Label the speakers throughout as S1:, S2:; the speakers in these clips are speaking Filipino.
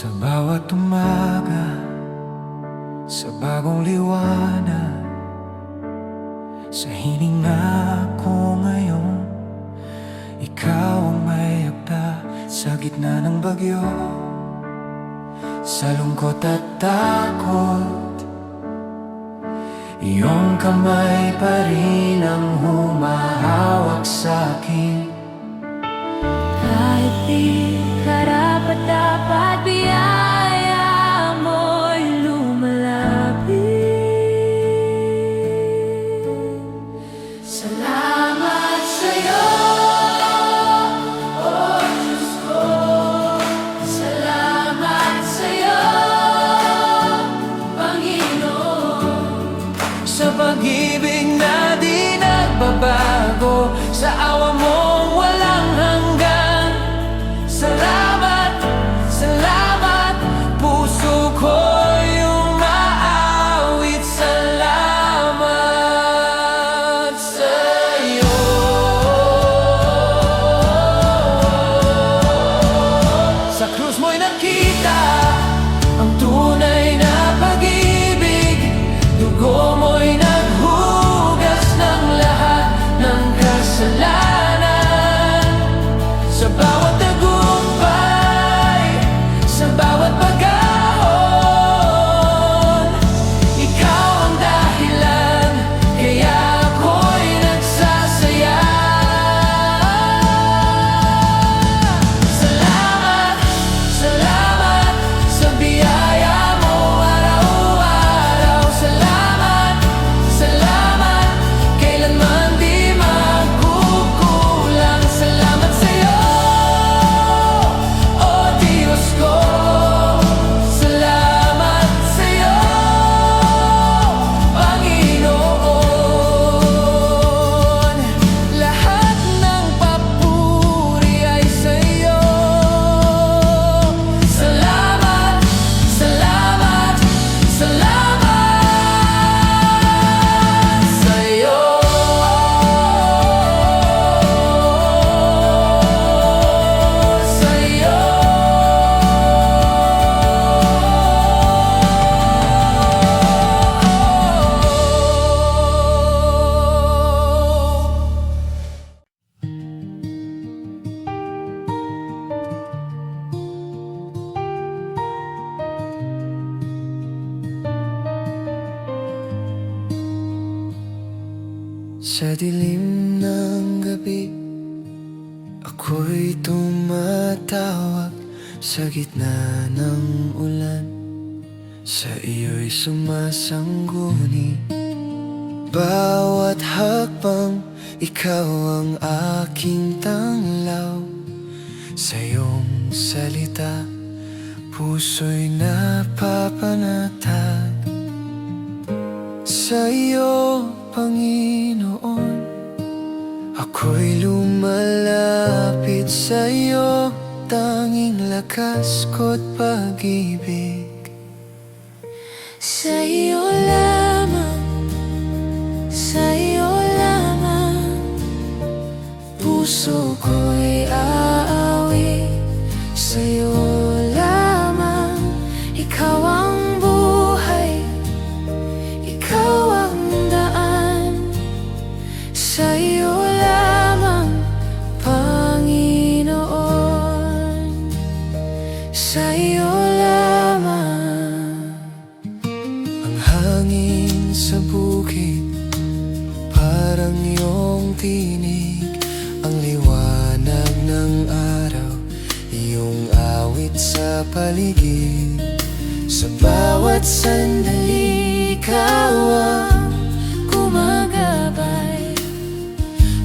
S1: Sa bawat umaga, sa bagong liwanag, sa hininga ko ngayon, ikaw ang may hagda sa gitna ng bagyo. Sa lungkot at takot, iyong kamay pa rin ang humahawak sa'kin.
S2: Kahit di karapat-dapat, biyaya mo'y lumalapit. Salamat sa'yo, oh Diyos ko. Salamat sa'yo, Panginoon.
S1: Sa pag-ibig na di nagbabago, sa awa mong walang hanggan. Salamat, salamat, puso ko'y umaawit. Salamat sa'yo. Sa krus mo'y nakita ang tunay na pag-ibig. Dugo mo'y naghugas ng lahat ng kasalanan. Sa bawat tagumpay, sa bawat pag-ahon, ikaw ang dahilan, kaya ako'y nagsasaya. Salamat, salamat sa biyaya mo araw-araw. Salamat, salamat, kailanman di magkukulang. Salamat sa'yo, oh Diyos ko. Salamat sa'yo, Panginoon. Lahat ng papuri ay sa'yo. Salamat, salamat, salamat sa'yo. Sa'yo. Sa dilim ng gabi, ako'y tumatawag. Sa gitna ng ulan, sa iyo'y sumasangguni. Bawat hakbang, ikaw ang aking tanglaw. Sa iyong salita, puso'y napapanatag. Sa iyo, Panginoon, ako'y lumalapit sa iyo. Tanging lakas ko't pag-ibig.
S2: Sa iyo lamang, sa iyo lamang, puso ko'y aawi. Sa iyo lamang, ikaw ang buhay, ikaw ang daan. Sa iyo lamang, Panginoon. Sa iyo lamang.
S1: Ang hangin sa bukid, parang iyong tinig. Ang liwanag ng araw, iyong awit sa paligid. Sa bawat sandali, ikaw ang
S2: Gumagabay,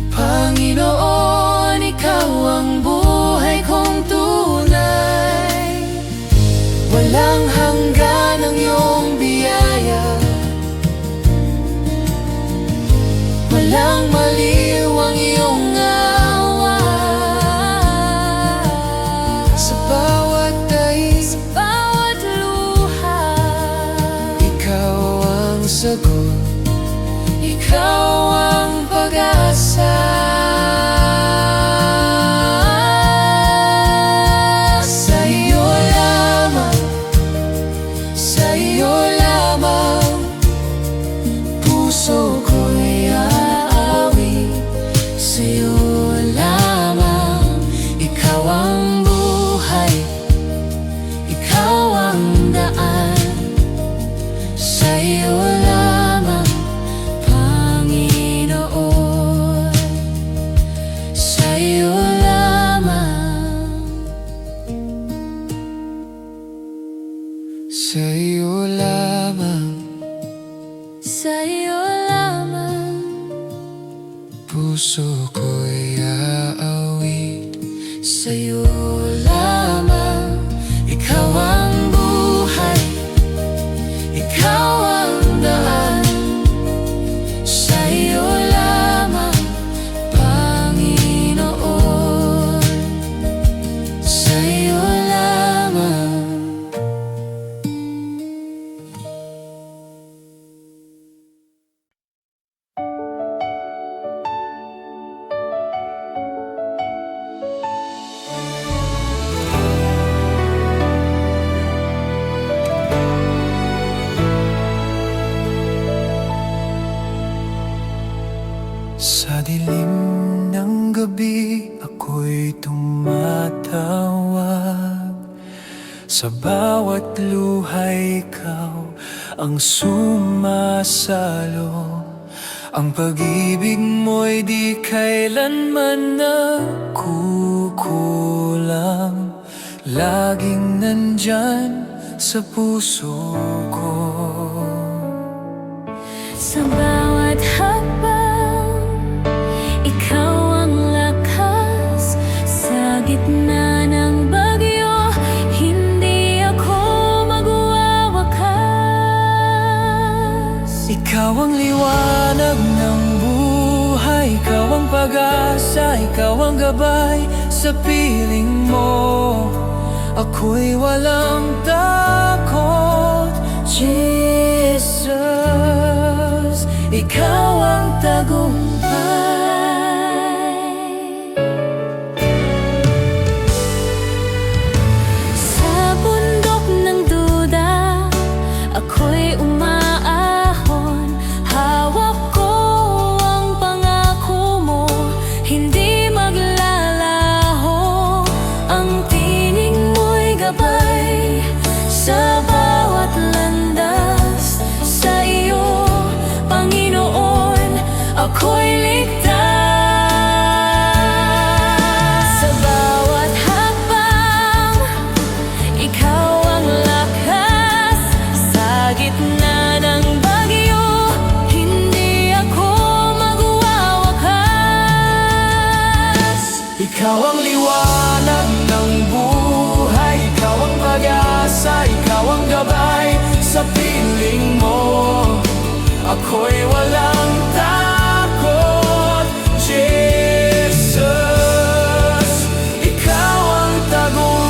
S1: Panginoon, ikaw ang buhay kong tunay. Walang hanggan ang iyong biyaya, walang maliw ang iyong awa. Sa bawat daig,
S2: sa bawat luha,
S1: ikaw ang sagot, ikaw ang pag-asa. Sa iyo lamang, sa'yo lamang,
S2: sa'yo lamang.
S1: puso ko'y aawit.
S2: Sa'yo lamang, ikaw ang buhay, ikaw ang daan. Sa'yo lamang, Panginoon, sa'yo lamang.
S1: Sa dilim ng gabi ako'y tumatawag. Sa bawat luhay ikaw ang sumasalo. Ang pag-ibig mo'y di kailanman nagkukulang. Laging nandyan sa puso ko.
S2: Sa bawat hakbang, ikaw ang lakas. Sa gitna ng bagyo, hindi ako magwawakas.
S1: Ikaw ang liwanag ng buhay, ikaw ang pag-asa, ikaw ang gabay. Sa piling mo, ako'y walang takot. Jesus, ikaw ang tagumpay.
S2: Sa bundok ng duda, ako'y umaahon. Hawak ko ang pangako mo, hindi maglalaho. Ang tinig mo'y gabay sa bawat landas. Sa iyo, Panginoon, ako'y ligtas. Sa bawat hakbang, ikaw ang lakas. Sa gitna ng bagyo, hindi ako magwawakas.
S1: Ikaw ang liwanag ng buhay, ikaw ang pag-asa, ikaw ang gabay. Sa piling mo, ako'y walang takot. Jesus, ikaw ang tagumpay.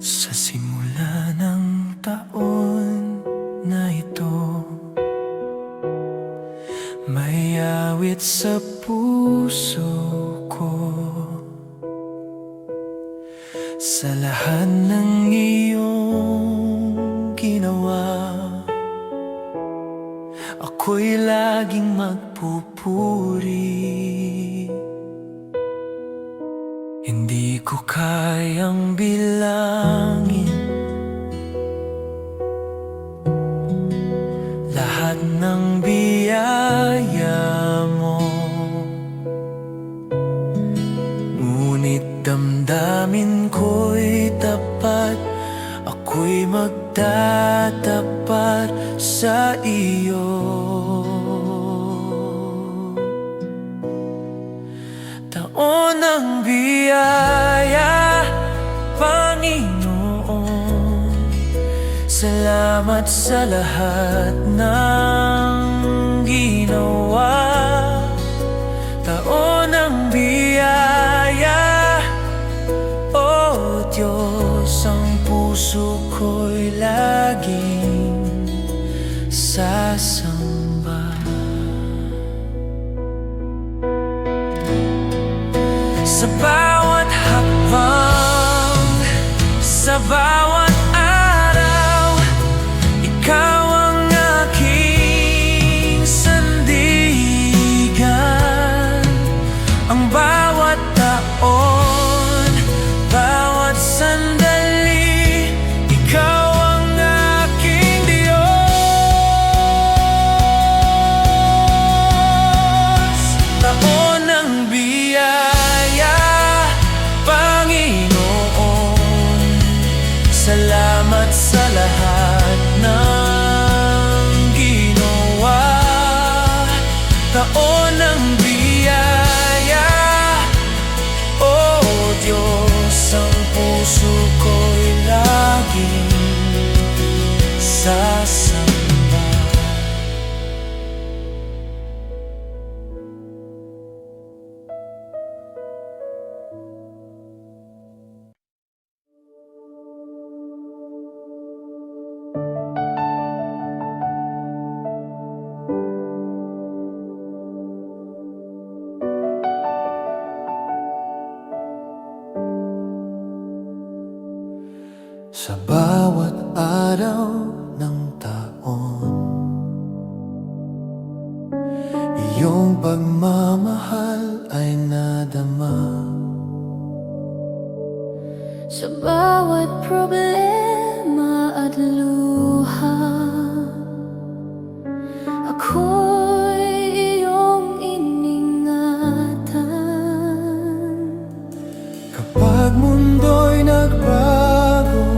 S1: Sa simula ng taon na ito, may awit sa puso ko. Sa lahat ng iyong ginawa, ako'y laging magpupuri. Hindi ko kayang bilangin lahat ng biyaya mo, ngunit damdamin ko'y tapat. Ako'y magtatapat sa iyo. Taon ng biyaya, Panginoon. Salamat sa lahat ng ginawa. Taon ng biyaya, O Diyos, ang puso ko'y laging sasamba. Sa bawat hakbang, sa bawat araw, ikaw ang aking sandigan. Ang bawat taon, bawat sandali, ikaw ang aking Diyos. Taon ng biyaya, Panginoon. Salamat sa lahat ng ginawa. Taon ng biyaya, O Diyos, ang puso ko'y laging sasamba. Sa bawat araw ng taon, iyong pagmamahal ay nadama.
S2: Sa bawat problema at luha, ako'y iyong iningatan.
S1: Kapag mundo'y nagbago,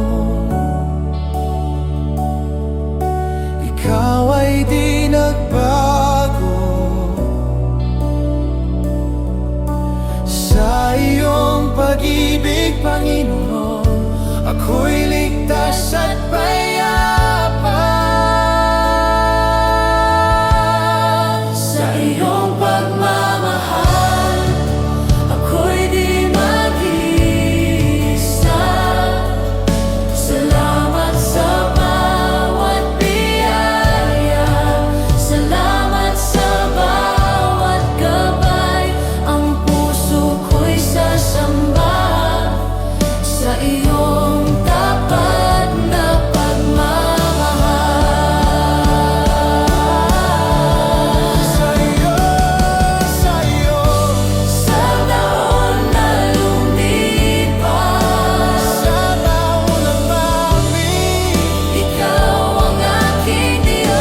S1: ikaw ay di nagbago. Sa iyong pag-ibig, Panginoon, ako'y ligtas at payapa. Sa iyong pagmamahal, ako'y di mag-isa. Salamat sa bawat biyaya, salamat sa bawat gabay. Ang puso ko'y sasamba sa iyong tapat na pagmamahal. Sa iyo, sa taon na lumipas, sa taon na mami, ikaw ang aking Diyos.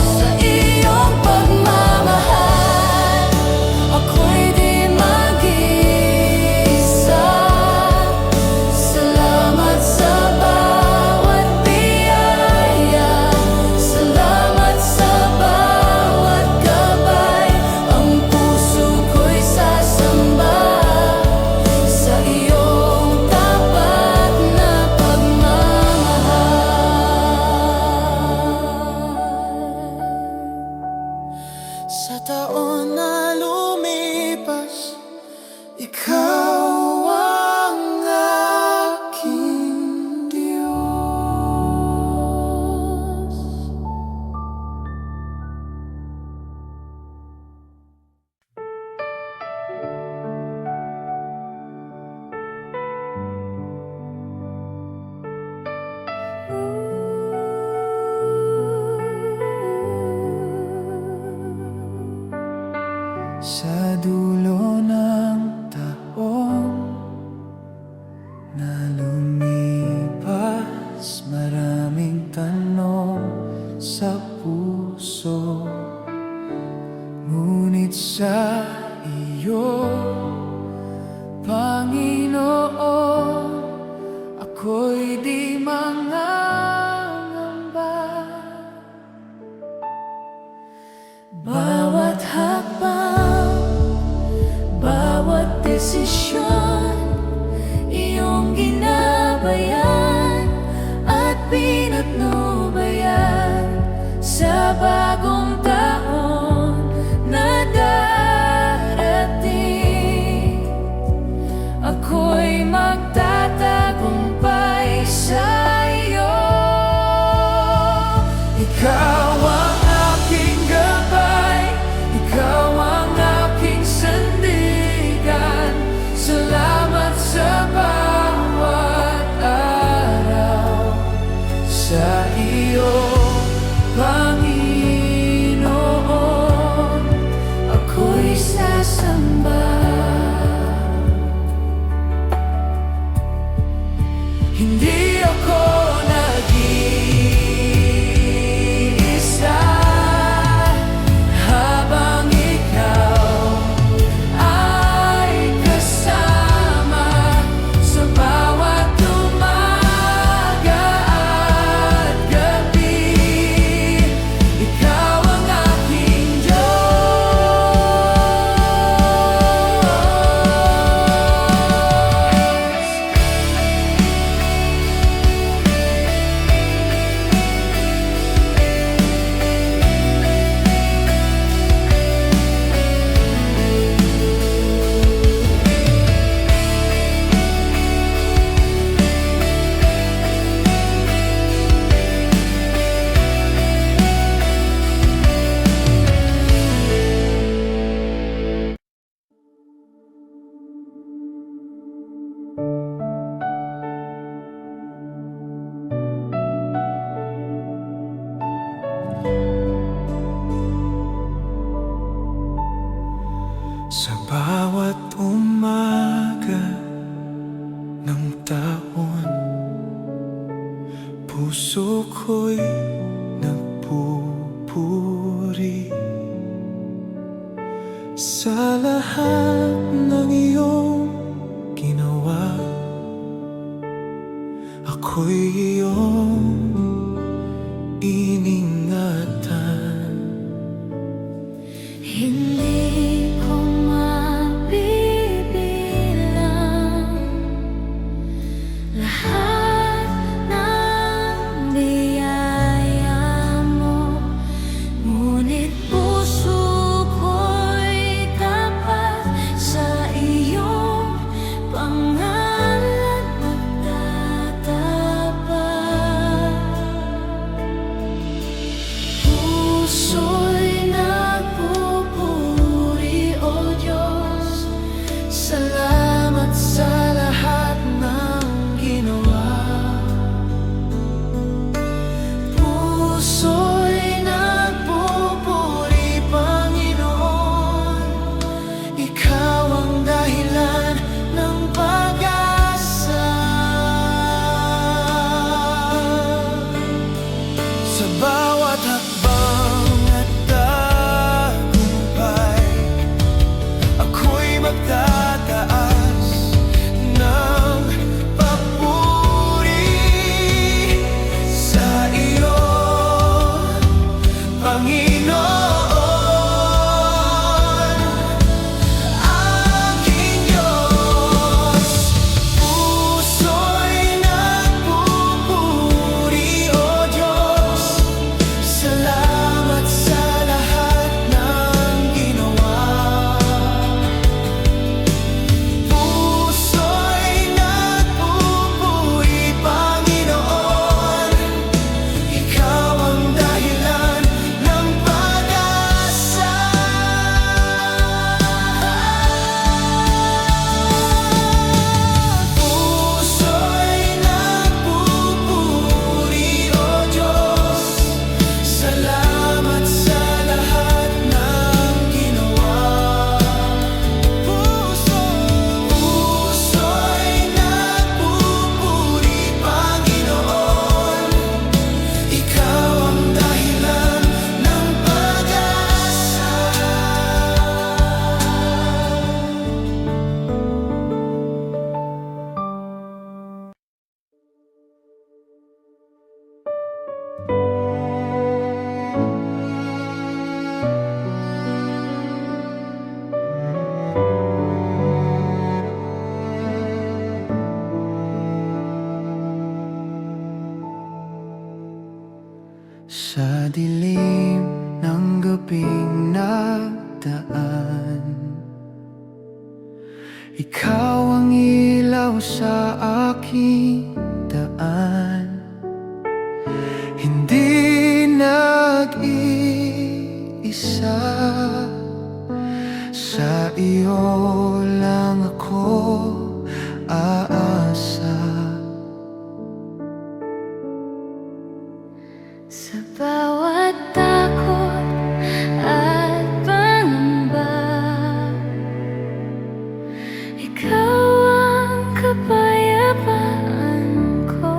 S1: Sa iyong pagmamahal, ako'y di mag-isa. Salamat sa bawat biyaya, salamat sa bawat gabay. Ang puso ko'y sasamba sa iyong tapat na pagmamahal. Sa taon na lumipas, ikaw ang aking Diyos. Sa dulo ng taon na lumipas, maraming tanong sa puso. Ngunit sa iyo, Panginoon, ako'y di mangangamba. Bawat hakbang, bawat desisyon, iyong ginabayan at pinatnubayan. Sa bagong taon na darating, ako'y magtatagumpay sa iyo. Ikaw ang aking gabay, ikaw ang aking sandigan. Salamat
S3: ako'y iyong iningatan.
S2: Hindi ko mabibilang lahat ng biyaya mo, ngunit puso ko'y tapat sa iyong pangalan magtatapat. Puso'y nagpupuri, O Diyos, salamat sa lahat ng ginawa. Puso'y nagpupuri, Panginoon, Ikaw ang dahilan ng pag-asa.
S3: Sa bawat hakbang at tagumpay, ako'y magtataas ng papuri sa iyo, Panginoon, aking Diyos. Puso'y nagpupuri, O Diyos, salamat sa lahat ng ginawa. Puso'y nagpupuri, Panginoon, Ikaw ang dahilan ng pag-asa. Puso'y nagpupuri, O Diyos, salamat sa lahat ng ginawa. Puso'y nagpupuri, Panginoon, Ikaw ang dahilan ng pag-asa. Sa dilim ng gabing nagdaan, Ikaw ang ilaw sa aking daan. Hindi nag-iisa, sa iyo lang ako aasa.
S2: Sa bawat takot at pangamba, Ikaw ang kapayapaan ko.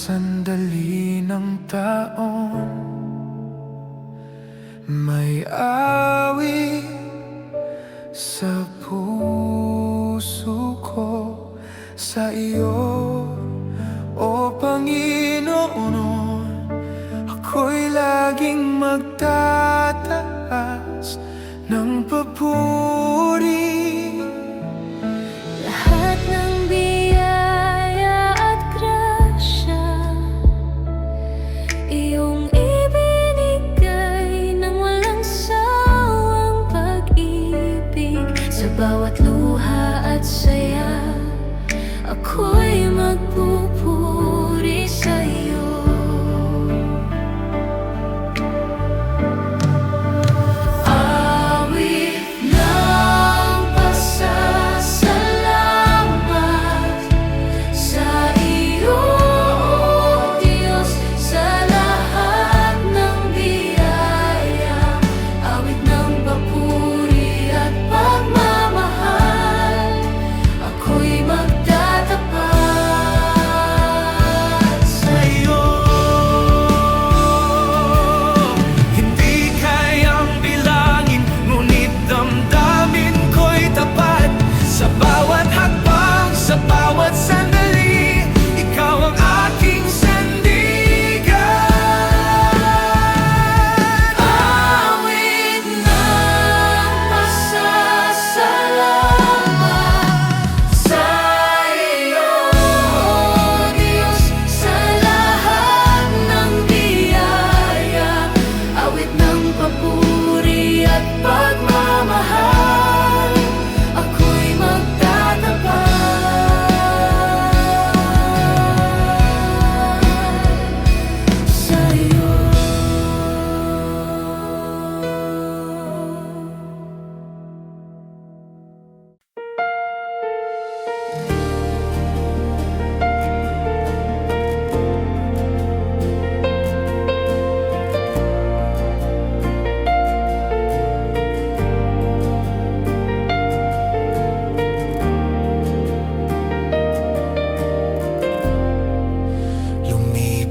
S3: sandali ng taon, may awit sa puso ko sa iyo, O Panginoon. Ako'y laging magtataas ng papuri.
S2: Lahat ng biyaya at grasya iyong ibinigay ng walang sawang pag-ibig. Sa bawat luha at saya, ako'y magpupuri sa'yo.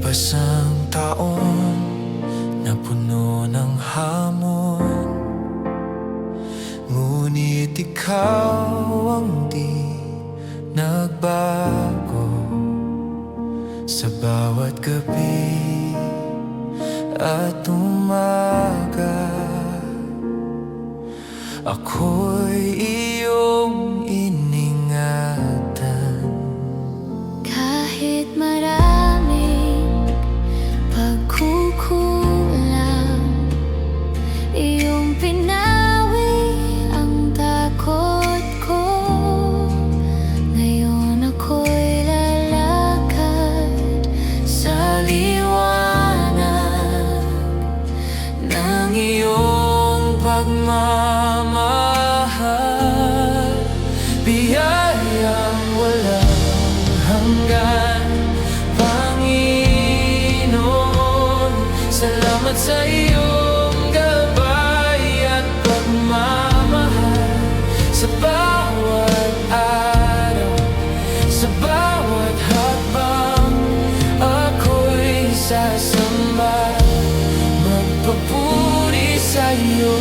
S3: Isang taon na puno ng hamon, ngunit ikaw ang di nagbago. Sa bawat gabi at umaga, ako'y iyong iningatan.
S2: Kahit maraming pagkukulang, iyong pinawi ang takot ko. Ngayon ako'y lalakad sa liwanag ng iyong pagmamahal. Biyayang walang hanggan, Panginoon. Salamat sa iyong gabay at pagmamahal. Sa bawat araw, sa bawat hakbang, ako'y sasamba, magpapuri sa iyo.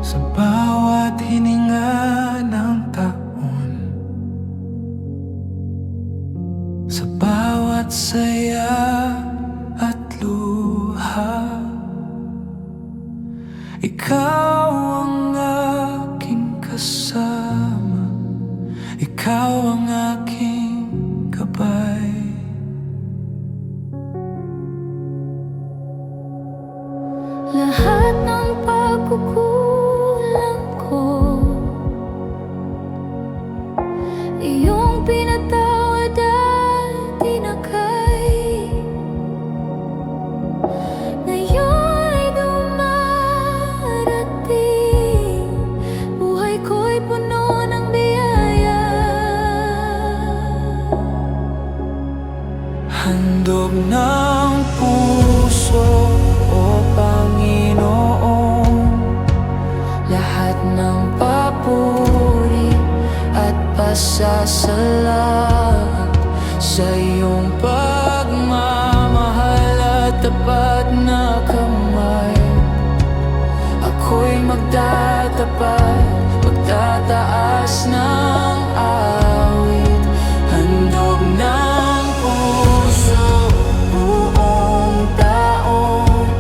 S3: sa bawat hininga ng taon, sa bawat saya at luha. Ikaw ang aking kasama, ikaw ang aking gabay.
S1: Lahat ng pagkukulang ko, iyong pinatawad at tinakay. Ngayon ay dumarating, buhay ko'y puno ng biyaya.
S3: Handog ng puso, o Panginoon,
S1: Lahat ng papuri at pasasalamat
S3: sa iyong pagmamahal at tapat na kamay. Ako'y magtatapat, magtataas ng awit. Handog ng puso, buong taon,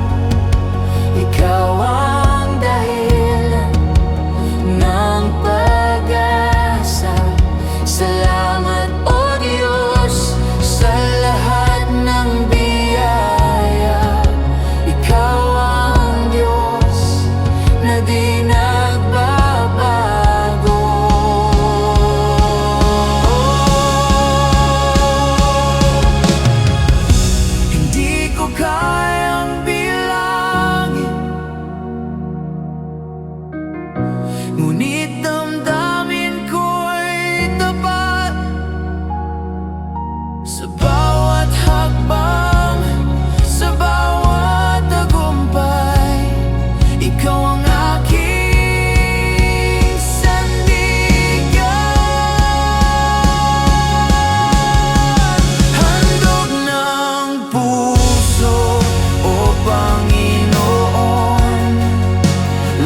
S3: ikaw ang dahilan ng pag-asa. Salamat, O Diyos, sa lahat ng biyaya. Ikaw ang Diyos na di nagbabago. Hindi ko kayang bilangin, ngunit damdamin ko'y tapat. Sa bawat hakbang, sa bawat tagumpay, ikaw ang aking sandigan. Handog ng puso, O Panginoon,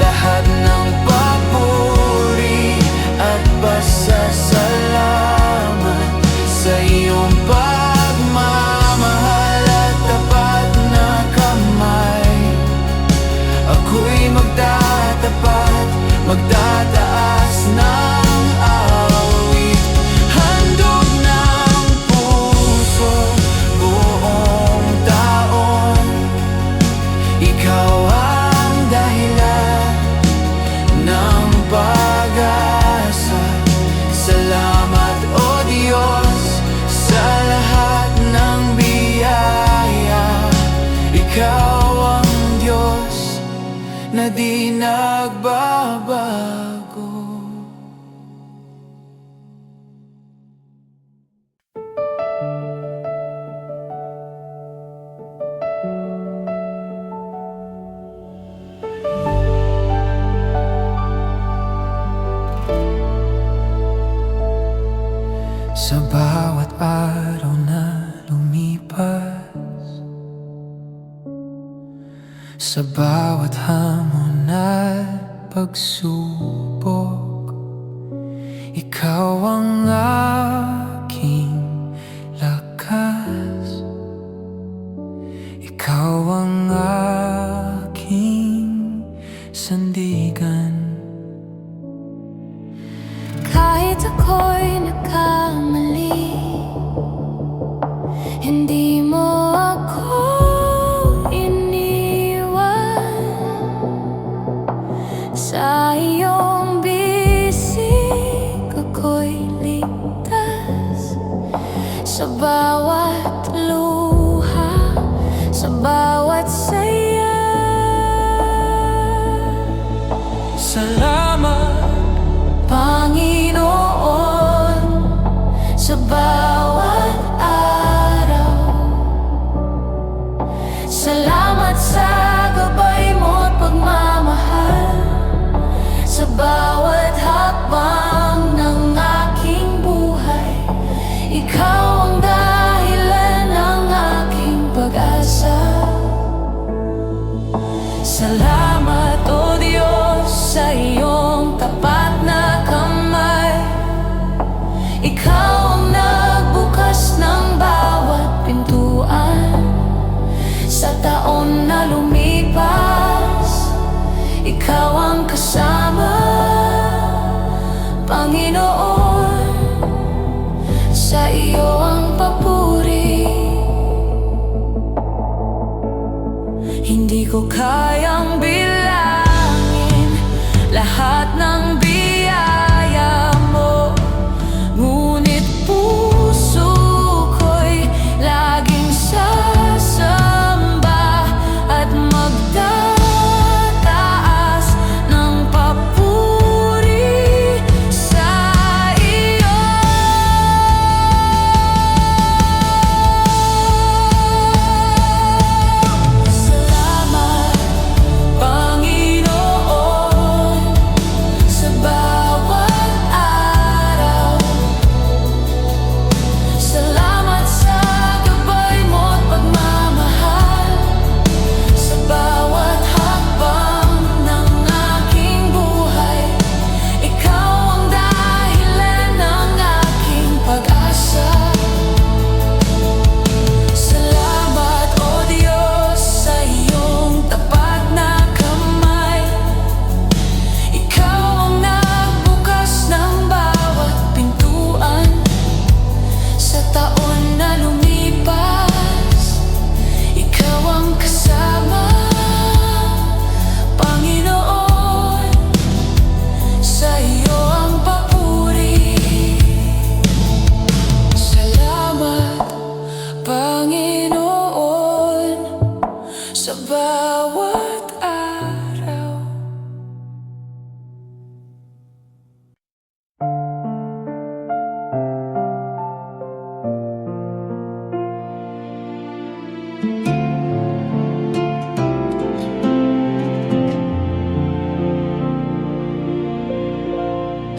S3: lahat ng papuri at pasasalamat sa iyong pagmamahal at tapat na kamay. Ako'y magtatapat, magtataas ng awit. Handog ng puso, buong taon, ikaw ang dahilan ng pag-asa. Salamat, O Diyos, sa lahat ng biyaya. Ikaw ang Diyos na di nagbabago. Sa bawat araw na lumipas, sa bawat hamon at pagsubok, ikaw ang aking lakas. Ikaw ang aking sandigan.
S1: Kahit ako'y nagkamali, hindi mo ako iniwan. Sa iyong bisig ako'y ligtas. Sa bawat luha, sa bawat saya.
S3: Salamat,
S1: Panginoon, sa bawat araw. Salamat sa gabay mo't pagmamahal, sa bawat hakbang ng aking buhay. Ikaw ang dahilan ng aking pag-asa. Salamat, O Diyos, sa ang kasama, Panginoon. Sa iyo ang papuri. Hindi ko kayang bilangin lahat ng biyaya mo, ngunit puso ko'y laging sasamba at magtataas ng papuri sa iyo. Salamat, Panginoon, sa bawat araw. Salamat sa gabay mo't pagmamahal, sa bawat hakbang ng aking buhay. Ikaw ang dahilan ng aking pag-asa. Salamat, O Diyos, sa iyong tapat na kamay. Ikaw ang nagbukas ng bawat pintuan sa taon na lumipas. Ikaw ang kasama, Panginoon. Sa iyo ang papuri. Salamat, Panginoon, sa bawat araw.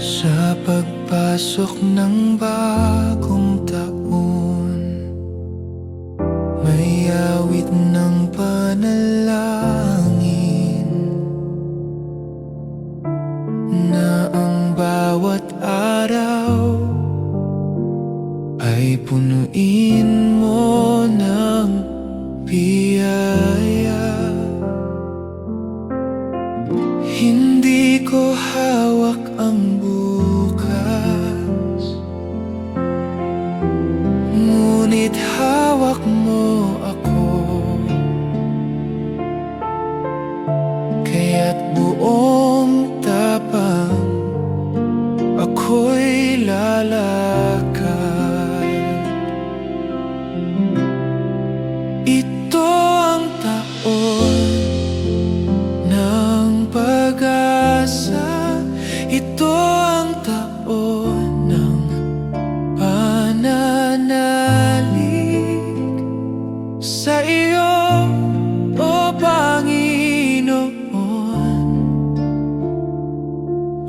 S3: Sa pagpasok ng bagong taon, may awit ng panalangin na ang bawat araw ay punuin mo ng biyaya. Hindi ko hawak ang bukas, ngunit hawak mo ako. Kaya't buong tapang ako'y lalakad. Ito ang taon ng pag-asa. Ito ang taon ng pananalig sa iyo, O Panginoon.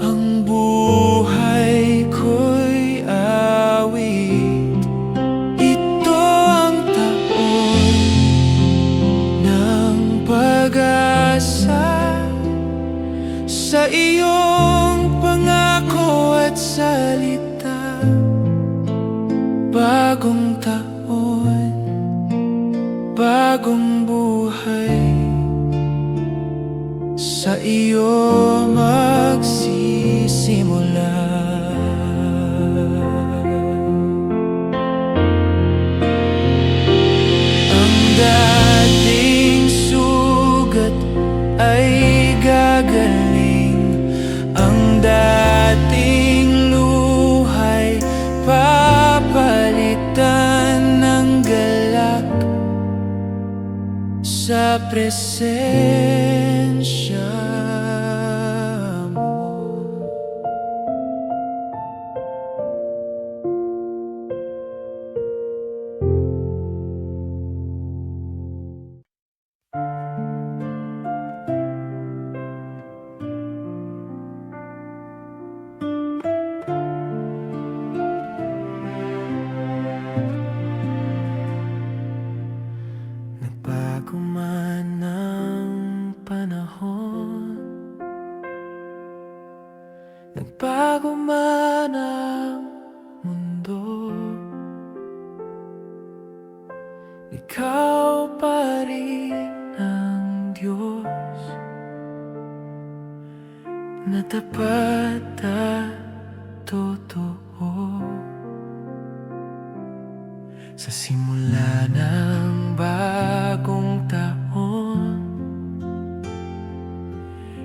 S3: Ang buhay ko'y awit. Ito ang taon ng pag-asa sa iyong pangako at salita. Bagong taon, bagong buhay, sa iyo magsisimula. Ang dating sugat ay gagaling, ang dating luhay papalitan ng galak sa presensya mo. Nagbago man ang panahon, nagbago man ang mundo, ikaw pa rin ang Diyos. na tapat at totoo. Sa simula ng bagong taon,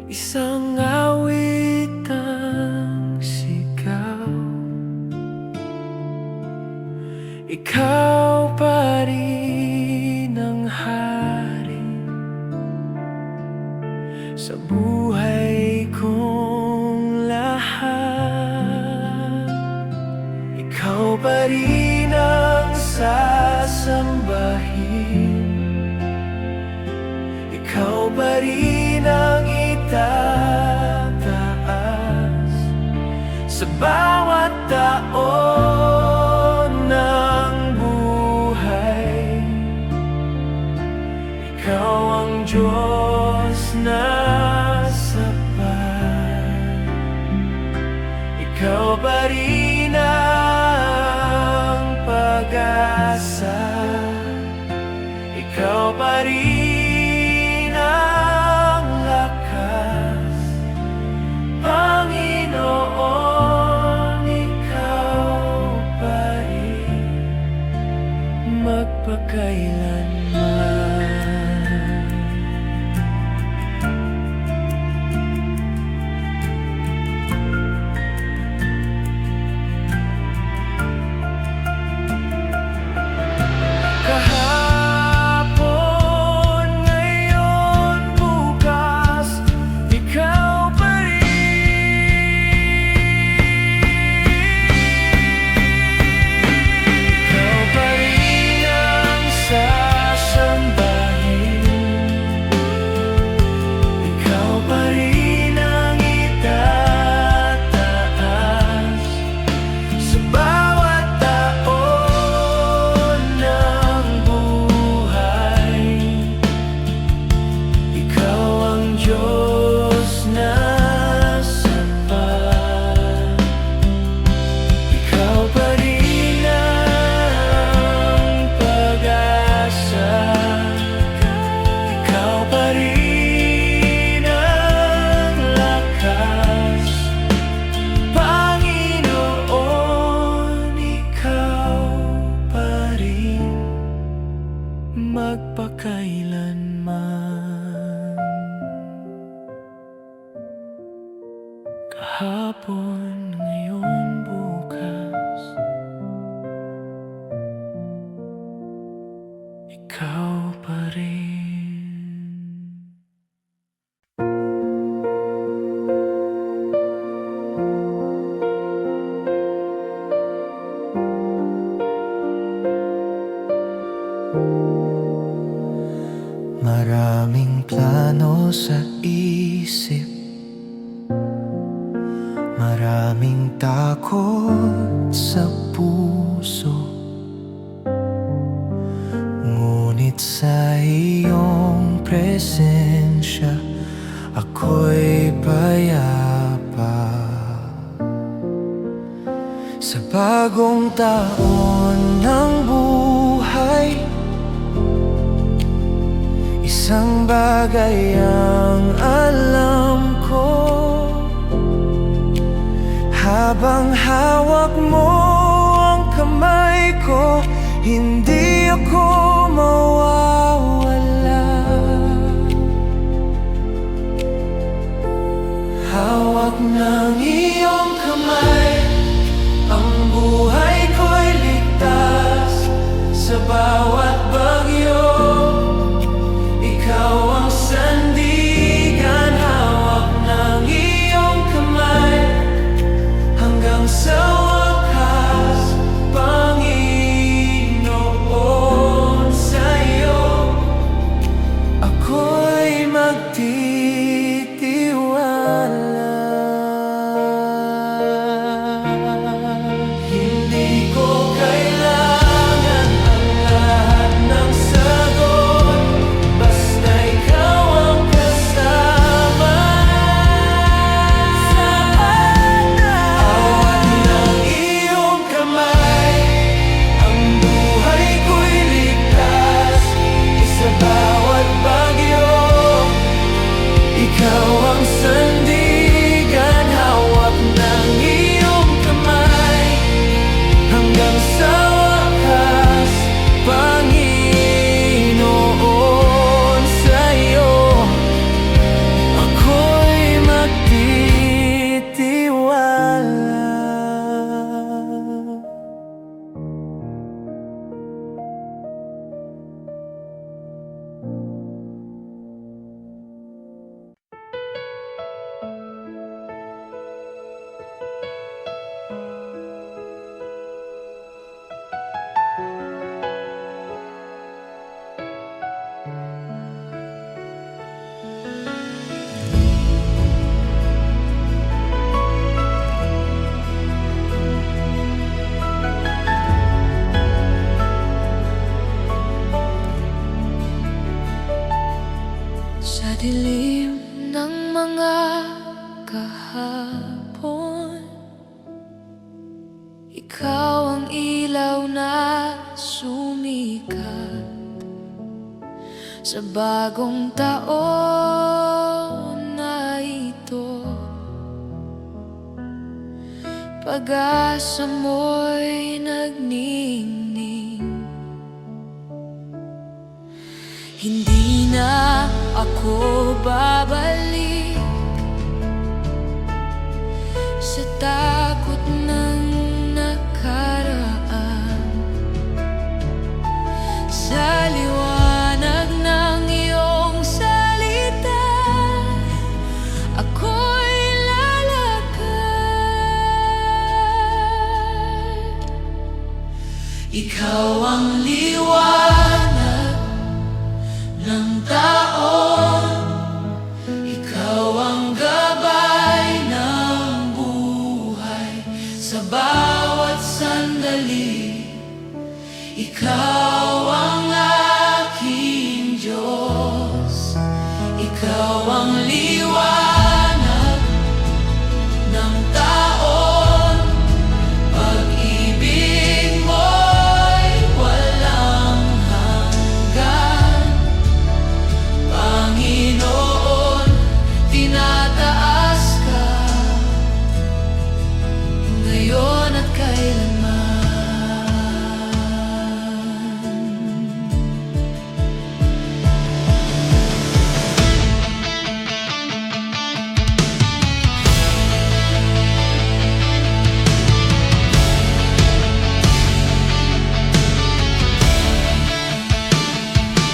S3: isang awit ang sigaw. Ikaw pa rin ang hari sa buhay kong lahat. Ikaw pa rin ang sasambahin. Ikaw pa rin ang itataas sa bawat taon ng buhay. Ikaw ang Diyos na sapat. Ikaw pa rin ang pag-asa. Ikaw pa rin ang lakas, Panginoon. Ikaw pa rin magpakailanman. Kahapon, ngayon, bukas, ikaw pa rin. Ikaw pa rin ang sasambahin. Ikaw pa rin ang itataas sa bawat taon ng buhay. Ikaw ang Diyos na sapat. Ikaw pa rin ang pag-asa. Ikaw pa rin ang lakas, Panginoon. Ikaw pa rin magpakailanman. Kahapon, ngayon, bukas, ikaw pa rin. Maraming plano sa isip, maraming takot sa puso. Ngunit sa iyong presensya, ako'y payapa. Sa bagong taon ng buhay, isang bagay ang alam ko. Habang hawak mo ang kamay ko, hindi ako mawawala. Hawak ng iyong kamay, ang buhay ko'y ligtas sa bawat bagyo. Ikaw ang sandigan, hawak ng iyong kamay hanggang sa wakas, Panginoon. Sa'yo ako'y magtitiwala.
S1: sa bagong taon na ito. Pag-asa mo'y nagningning, hindi na ako babalik sa takot ng nakaraan. Sa liwanag ng iyong salita, ako'y lalakad. Ikaw ang liwanag ng taon, ikaw ang gabay ng buhay sa bawat sandali. Ikaw ang aking Diyos, ikaw ang liwanag ng taon. Pag-ibig mo'y walang hanggan. Panginoon, tinataas ka ngayon at kailanman.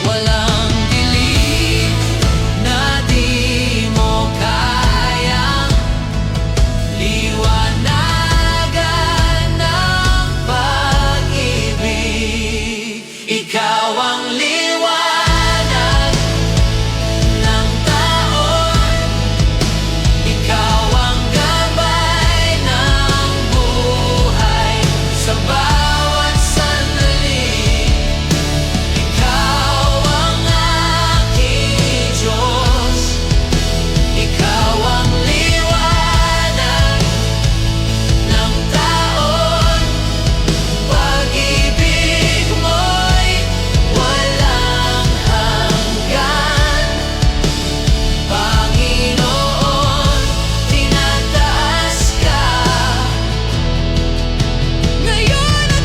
S1: Walang dilim na di mo kayang liwanagan ng pag-ibig. Ikaw ang liwanag ng taon, ikaw ang gabay ng buhay sa bawat sandali. Ikaw ang aking Diyos, ikaw ang liwanag ng taon. Pag-ibig mo'y walang hanggan. Panginoon, tinataas ka ngayon at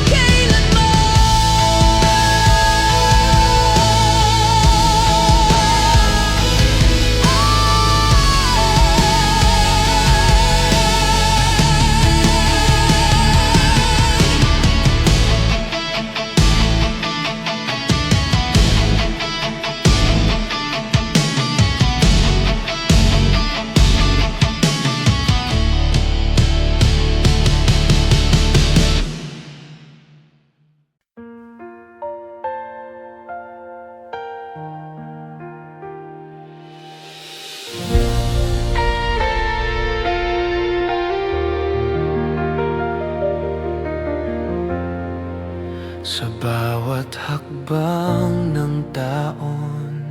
S3: Sa bawat hakbang ng taon,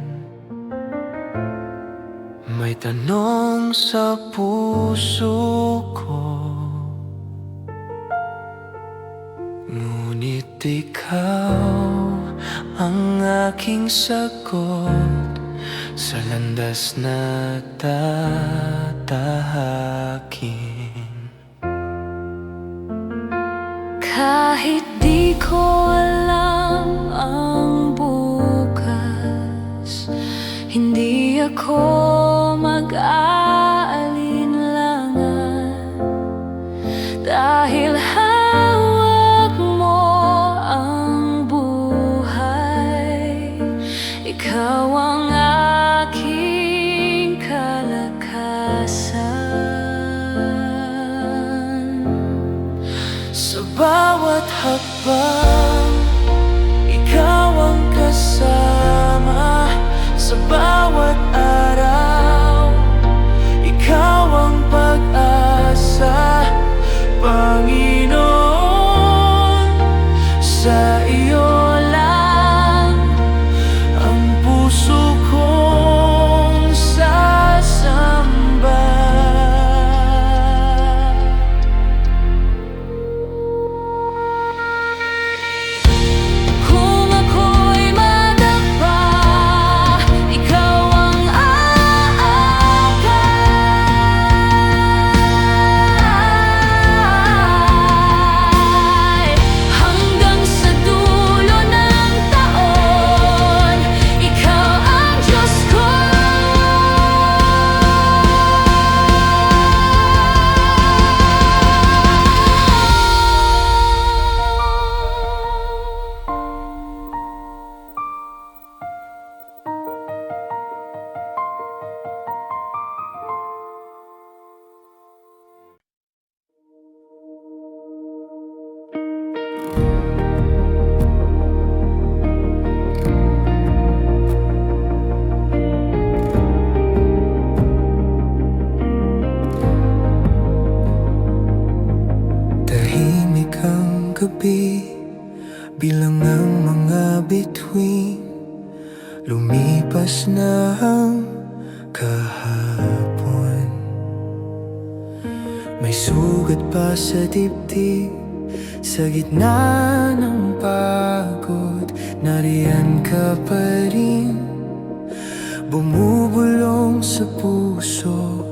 S3: may tanong sa puso ko, ngunit ikaw ang aking sagot sa landas na tatahakin.
S1: kahit di ko alam ang bukas, hindi ako mag-aalinlangan, dahil hawak mo ang buhay. Ikaw ang aking kalakasan.
S3: Sa bawat hakbang, ikaw ang kasama. Sa bawat araw, ikaw ang pag-asa. Panginoon, sa iyo lang ang puso kong sasamba. ang gabi, bilang ang mga bituin, lumipas na ang kahapon. May sugat pa sa dibdib, sa gitna ng pagod, nariyan ka pa rin, bumubulong sa puso.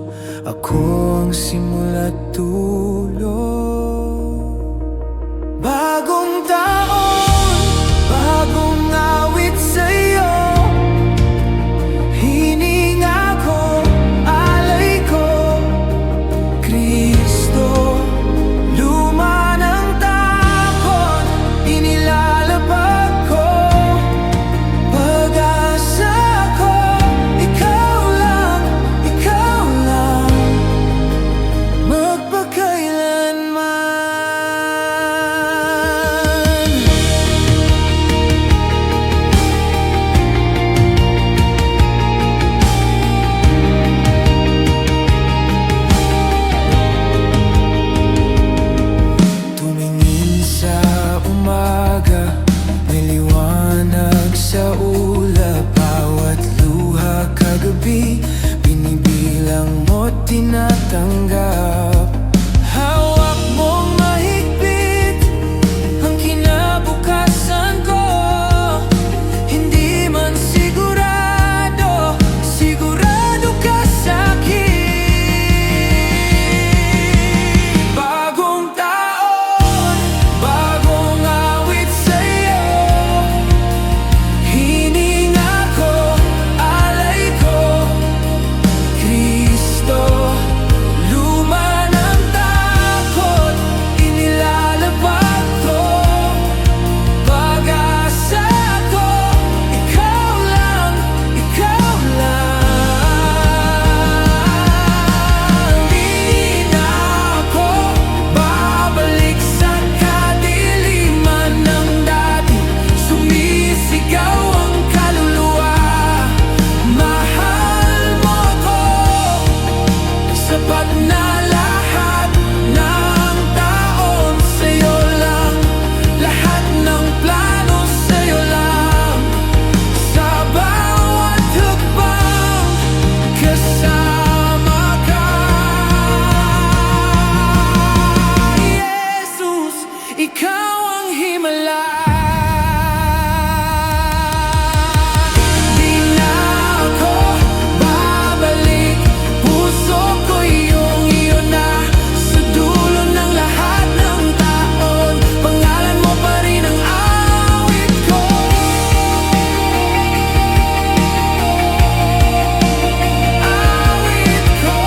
S3: Ako ang simula't dulo. Bagong taon, bagong awit sa'yo, hininga ko, alay ko, Kristo. Luma ng takot, inilalapag ko, pag-asa ko, ikaw lang, magpakailanman. Tumingin sa umaga, may liwanag sa ulap, bawat luha kagabi, binibilang mo't tinatanggap. Hawak mong mahigpit ang kinabukasan ko, hindi man sigurado, sigurado ka sa'kin. Bagong taon, bagong awit sa'yo, hininga ko, alay ko, Kristo. Luma ng takot, inilalapag ko, pag-asa ko, ikaw lang, ikaw lang. Di na ako babalik sa kadiliman ng dati, sumisigaw ang kaluluwa. Mahal mo ko, sapat na lahat ng taon sa'yo lang, lahat ng plano sa'yo lang, sa bawat hakbang kasama ka. Jesus, ikaw ang himala. Di na ako babalik, puso ko iyo na, sa dulo ng lahat ng taon, pangalan mo pa rin ang awit ko. Awit ko.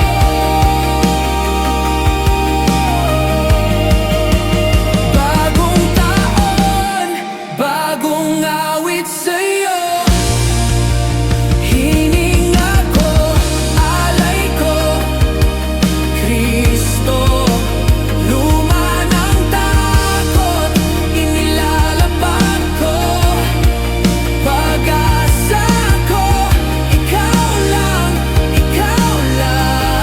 S3: Bagong taon, bagong awit sa'yo, hininga ko, alay ko, Kristo. Luma ng takot, inilalapag ko, pag-asa ko, ikaw lang, ikaw lang.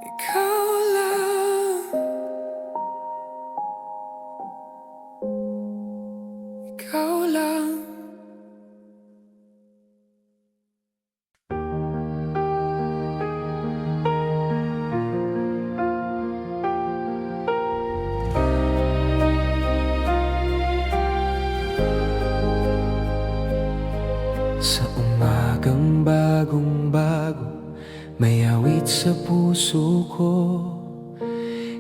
S3: Ikaw lang, ikaw lang. Sa umagang bagong bago, may awit sa puso ko.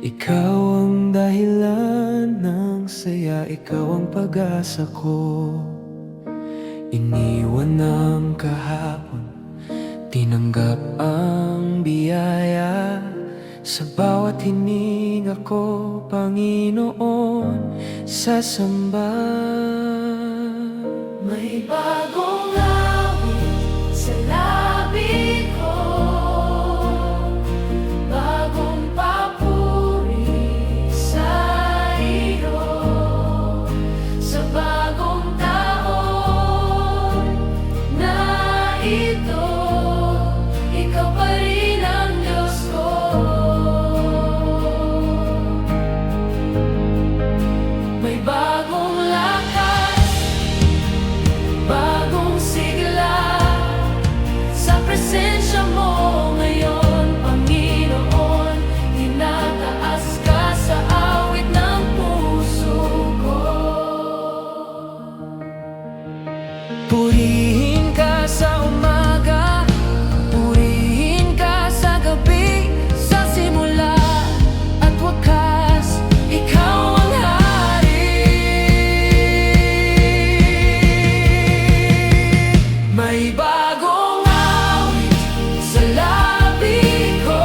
S3: Ikaw ang dahilan ng saya, ikaw ang pag-asa ko. Iniwan ng kahapon, tinanggap ang biyaya, sa bawat hininga ko, Panginoon, sasamba.
S1: May bagong awit sa labi ko, bagong papuri sa iyo, sa bagong taon na ito.
S2: Purihin ka sa umaga, purihin ka sa gabi, sa simula at wakas, ikaw ang hari. May bagong awit sa labi ko,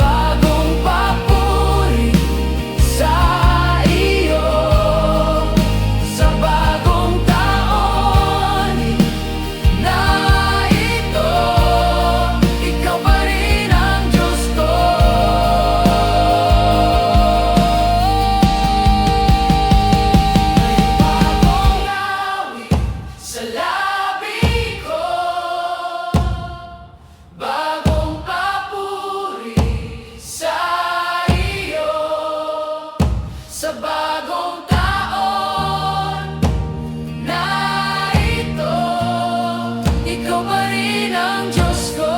S2: bagong papuri sa iyo. Sa bagong taon na ito, ikaw pa rin ang Diyos ko. May bagong awit sa labi ko, bagong papuri sa iyo. Sa bagong taon na ito, ikaw pa rin ang Diyos ko.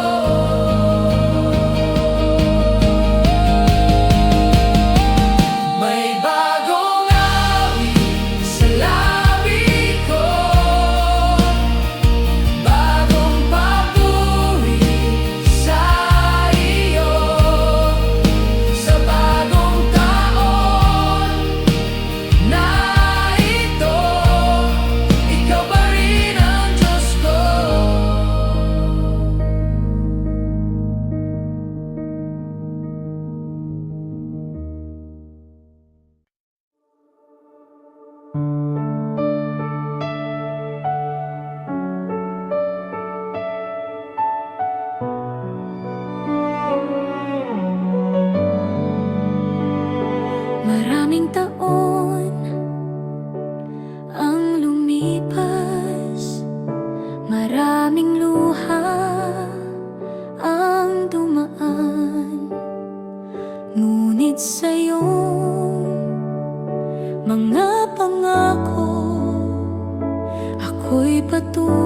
S2: May bagong awit sa labi ko, bagong papuri sa iyo. Sa bagong taon na ito, ikaw pa rin ang Diyos ko.
S1: Maraming taon ang lumipas, maraming luha ang dumaan. Ngunit sa'yo mga pangako, ako'y patuloy